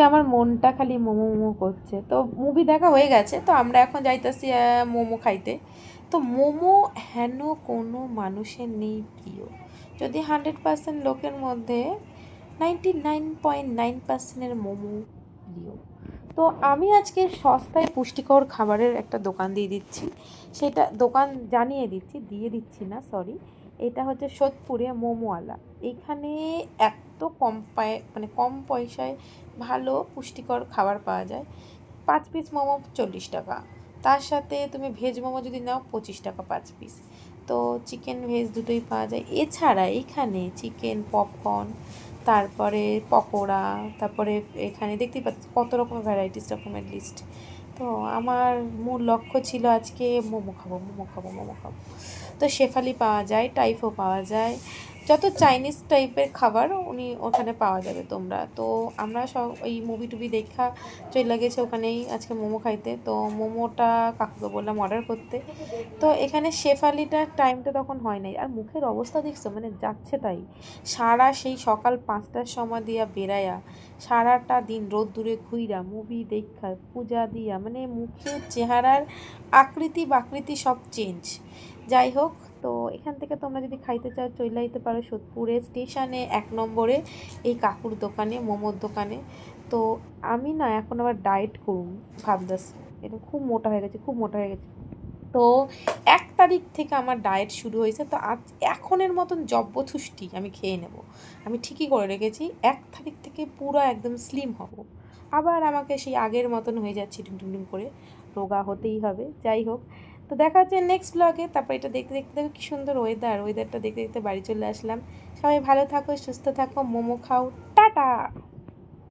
আমার মনটা খালি মোমো মোমো করছে। তো মুভি দেখা হয়ে গেছে, তো আমরা এখন যাইতেছি মোমো খাইতে। তো মোমো হেন কোনো মানুষের নেই প্রিয়, যদি 100% লোকের মধ্যে 99.9%-এর মোমো প্রিয়। তো আমি আজকে সস্তায় পুষ্টিকর খাবারের একটা দোকান দিয়ে দিচ্ছি, সেটা দোকান জানিয়ে দিচ্ছি, দিয়ে দিচ্ছি না সরি। এটা হচ্ছে সোদপুরে মোমোওয়ালা। এখানে এত কম পায়ে মানে কম পয়সায় ভালো পুষ্টিকর খাবার পাওয়া যায়। 5 পিস মোমো 40 টাকা, তার সাথে তুমি ভেজ মোমো যদি নাও 25 টাকা 5 পিস। তো চিকেন ভেজ দুটোই পাওয়া যায়। এছাড়া এখানে চিকেন পপকর্ন, তারপরে পকোড়া, তারপরে এখানে দেখতেই পাচ্ছি কত রকমের ভ্যারাইটিস রকমের লিস্ট। তো আমার মূল লক্ষ্য ছিল আজকে মোমো খাবো মোমো খাবো মোমো খাবো। তো শেফালি পাওয়া যায়, টাইফও পাওয়া যায়, যত চাইনিজ টাইপের খাবার উনি ওখানে পাওয়া যাবে তোমরা। তো আমরা সব ওই মুভি টুভি দেখা চলে গেছে ওখানেই আজকে মোমো খাইতে। তো মোমোটা কাকুকে বললাম অর্ডার করতে। তো এখানে শেফালিটার টাইমটা তখন হয় নাই, আর মুখের অবস্থা দেখছো মানে যাচ্ছে তাই। সারা সেই সকাল 5টার সময় দিয়া বেড়ায়া সারাটা দিন রোদ্দুরে ঘুইরা মুভি দেখা পূজা দিয়া মানে মুখের চেহারার আকৃতি বাকৃতি সব চেঞ্জ। যাই হোক, তো এখান থেকে তোমরা যদি খাইতে চাও চলে যেতে পারো সোদপুরে স্টেশনে 1 নম্বরে এই কাকুর দোকানে, মোমোর দোকানে। তো আমি না এখন আবার ডায়েট করুন ভাবতেছি, এটা খুব মোটা হয়ে গেছে, খুব মোটা হয়ে গেছে। তো 1 তারিখ থেকে আমার ডায়েট শুরু হয়েছে। তো আজ এখনের মতন জব্বথুষ্টি আমি খেয়ে নেব, আমি ঠিকই করে রেখেছি। 1 তারিখ থেকে পুরো একদম স্লিম হব, আবার আমাকে সেই আগের মতন হয়ে যাচ্ছে টুমটুম করে, রোগা হতেই হবে। যাই হোক, তো দেখা হচ্ছে নেক্সট ব্লগে। তারপর এটা দেখতে দেখতে দেখো কী সুন্দর ওয়েদারটা দেখতে দেখতে বাড়ি চলে আসলাম। সবাই ভালো থাকো, সুস্থ থাকো, মোমো খাও, টাটা।